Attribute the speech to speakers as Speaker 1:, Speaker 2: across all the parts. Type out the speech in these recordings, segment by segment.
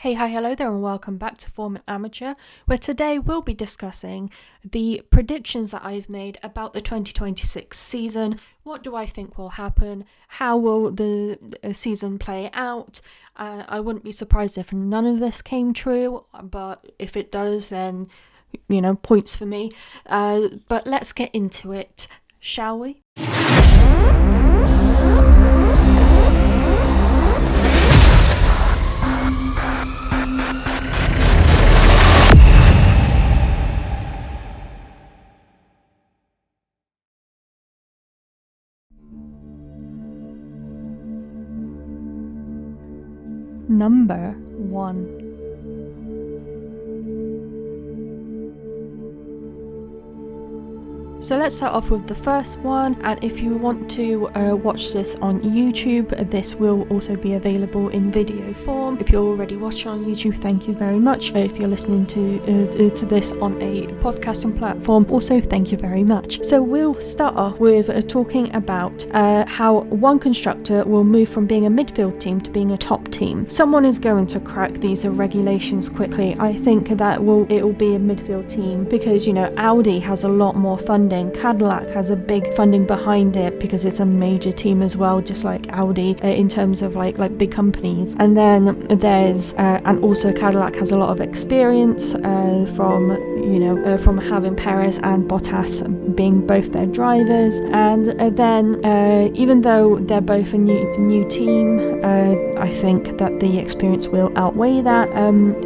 Speaker 1: Hey, hi, hello there, and welcome back to Form Amateur, where today we'll be discussing the predictions that I've made about the 2026 season. What do I think will happen? How will the season play out? I wouldn't be surprised if none of this came true, but if it does, then, points for me. But let's get into it, shall we? Number 1. So let's start off with the first one, and if you want to watch this on YouTube, this will also be available in video form. If you're already watching on YouTube, thank you very much. If you're listening to this on a podcasting platform, also thank you very much. So we'll start off with talking about how one constructor will move from being a midfield team to being a top team. Someone is going to crack these regulations quickly. I think that it will be a midfield team because, Audi has a lot more funding. Cadillac has a big funding behind it because it's a major team as well, just like Audi in terms of like big companies. And then there's and also Cadillac has a lot of experience from having Perez and Bottas being both their drivers. And then even though they're both a new team, I think that the experience will outweigh that.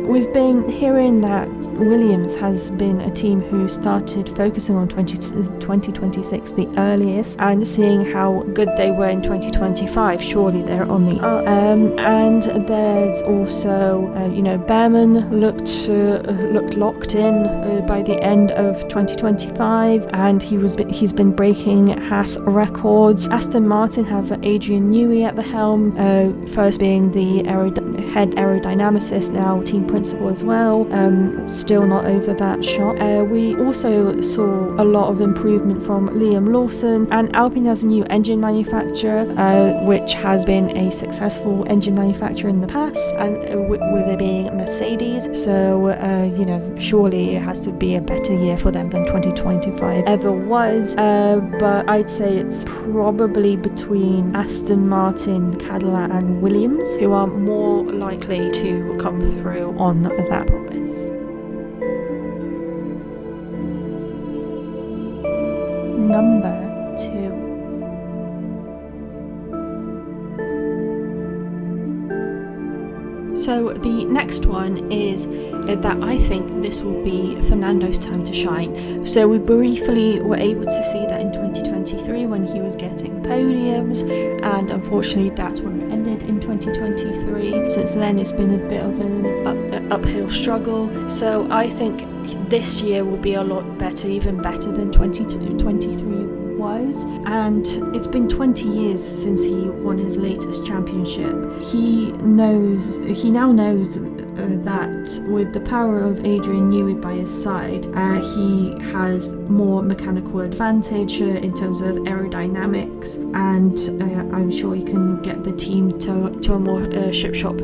Speaker 1: We've been hearing that Williams has been a team who started focusing on 2026 the earliest, and seeing how good they were in 2025, surely they're on the up. And there's also Behrman looked locked in by the end of 2025, and he's been breaking Haas records. Aston Martin have Adrian Newey at the helm, first being the head aerodynamicist, now team principal as well. Still not over that shot. We also saw a lot of improvement from Liam Lawson, and Alpine has a new engine manufacturer, which has been a successful engine manufacturer in the past, and with it being Mercedes. So surely it has to be a better year for them than 2025 ever was. But I'd say it's probably between Aston Martin, Cadillac and Williams who are more likely to come through on that promise. Number 2. So the next one is that I think this will be Fernando's time to shine. So we briefly were able to see that in 2023 when he was getting podiums, and unfortunately that's where it ended in 2023. Since then it's been a bit of an uphill struggle. So I think this year will be a lot better, even better than 2023 was. And it's been 20 years since he won his latest championship. He now knows that with the power of Adrian Newey by his side, he has more mechanical advantage in terms of aerodynamics, and I'm sure he can get the team to a more ship-shop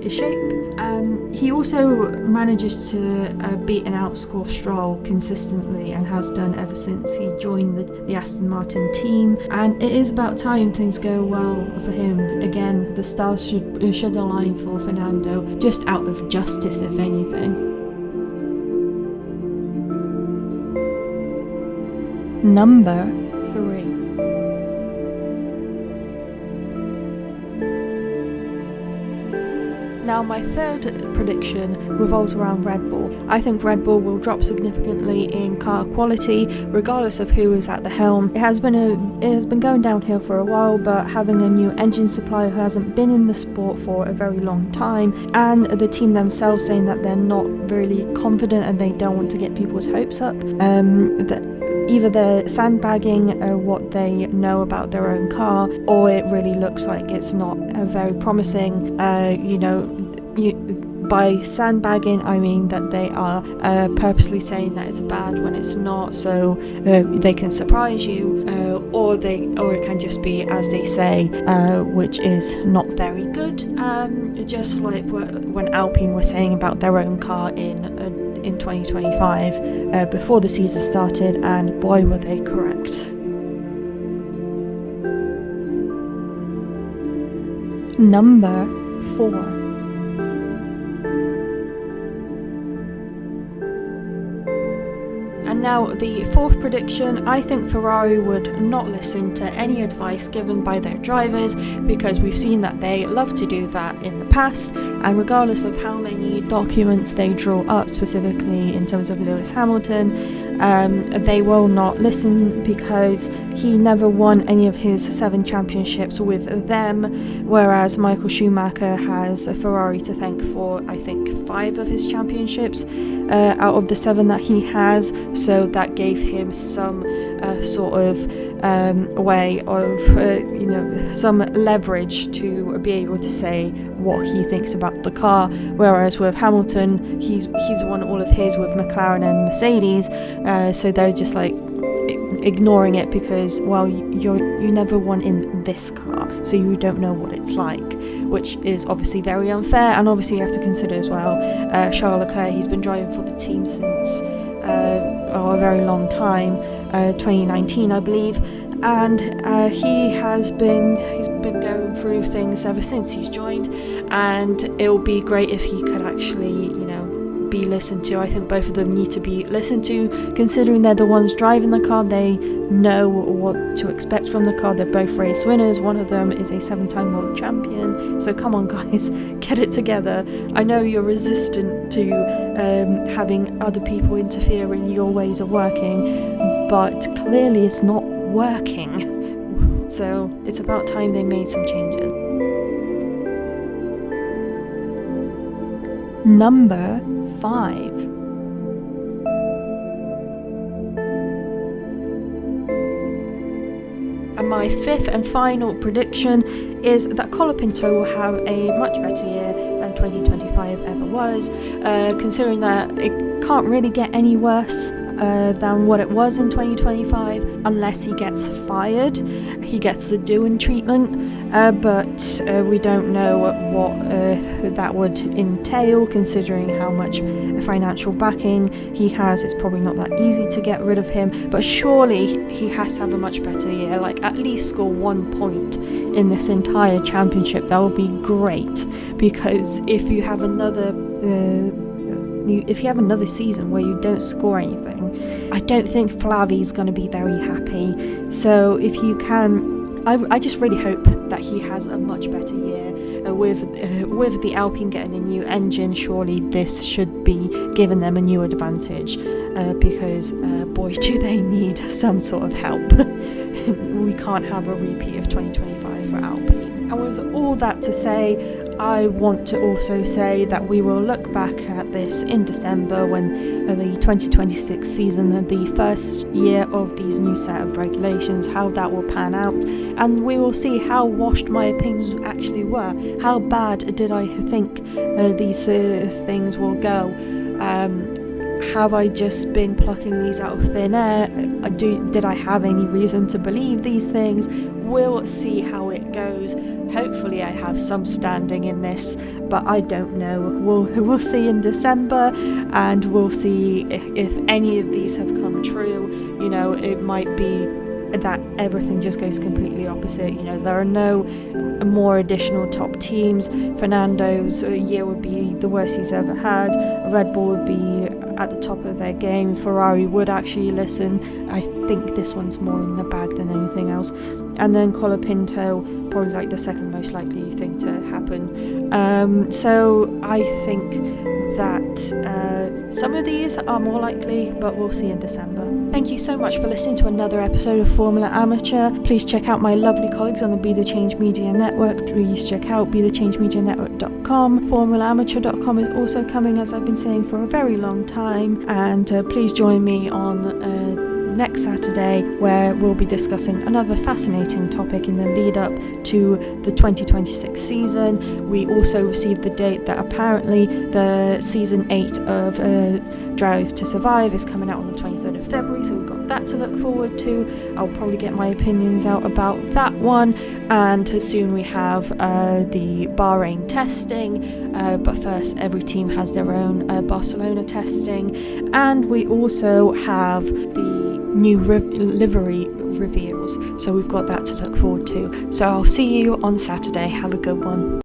Speaker 1: shape. He also manages to beat and outscore Stroll consistently, and has done ever since he joined the Aston Martin team. And it is about time things go well for him again. The stars should align for Fernando, just out of justice, if anything. Number 3. Now, my third prediction revolves around Red Bull. I think Red Bull will drop significantly in car quality, regardless of who is at the helm. It has been going downhill for a while, but having a new engine supplier who hasn't been in the sport for a very long time, and the team themselves saying that they're not really confident and they don't want to get people's hopes up, either they're sandbagging what they know about their own car, or it really looks like it's not very promising. By sandbagging, I mean that they are purposely saying that it's bad when it's not, so they can surprise you, or it can just be as they say, which is not very good. just like when Alpine were saying about their own car in 2025 before the season started, and boy were they correct. Number 4. And now the fourth prediction, I think Ferrari would not listen to any advice given by their drivers, because we've seen that they love to do that in the past, and regardless of how many documents they draw up, specifically in terms of Lewis Hamilton, they will not listen, because he never won any of his 7 championships with them, whereas Michael Schumacher has a Ferrari to thank for, I think, 5 of his championships out of the 7 that he has. So that gave him some sort of way of, some leverage to be able to say what he thinks about the car. Whereas with Hamilton, he's won all of his with McLaren and Mercedes, so they're just like ignoring it because, well, you never won in this car, so you don't know what it's like, which is obviously very unfair. And obviously you have to consider as well, Charles Leclerc, he's been driving for the team since a very long time, 2019 I believe, and he's been going through things ever since he's joined, and it'll be great if he could actually be listened to. I think both of them need to be listened to, considering they're the ones driving the car. They know what to expect from the car. They're both race winners. One of them is a 7-time world champion, so come on guys, get it together. I know you're resistant to having other people interfere in your ways of working, but clearly it's not working, so it's about time they made some changes. Number 5. And my 5th and final prediction is that Colapinto will have a much better year than 2025 ever was, considering that it can't really get any worse than what it was in 2025, unless he gets fired. He gets the Doohan treatment, but we don't know what that would entail, considering how much financial backing he has. It's probably not that easy to get rid of him, but surely he has to have a much better year, like at least score 1 point in this entire championship. That would be great, because if you have another season where you don't score anything, I don't think Flavi's going to be very happy. So if you can, I just really hope that he has a much better year. With the Alpine getting a new engine, surely this should be giving them a new advantage, because boy do they need some sort of help. We can't have a repeat of 2025 for Alpine. And with all that to say, I want to also say that we will look back at this in December, when the 2026 season, the first year of these new set of regulations, how that will pan out, and we will see how washed my opinions actually were. How bad did I think these things will go? Have I just been plucking these out of thin air? Did I have any reason to believe these things? We'll see how it goes. Hopefully I have some standing in this, but I don't know. We'll see in December, and we'll see if any of these have come true. It might be that everything just goes completely opposite. There are no more additional top teams. Fernando's year would be the worst he's ever had. Red Bull would be at the top of their game. Ferrari would actually listen. I think this one's more in the bag than anything else. And then Colapinto, probably like the second most likely thing to happen. So I think that some of these are more likely, but we'll see in December. Thank you so much for listening to another episode of Formula Amateur. Please check out my lovely colleagues on the Be The Change Media Network. Please check out BeTheChangeMediaNetwork.com. FormulaAmateur.com is also coming, as I've been saying for a very long time. And please join me on next Saturday, where we'll be discussing another fascinating topic in the lead up to the 2026 season. We also received the date that apparently the season 8 of Drive to Survive is coming out on the 23rd of February, so we've got that to look forward to. I'll probably get my opinions out about that one, and soon we have the Bahrain testing, but first every team has their own Barcelona testing, and we also have the new livery reveals, so we've got that to look forward to. So I'll see you on Saturday. Have a good one.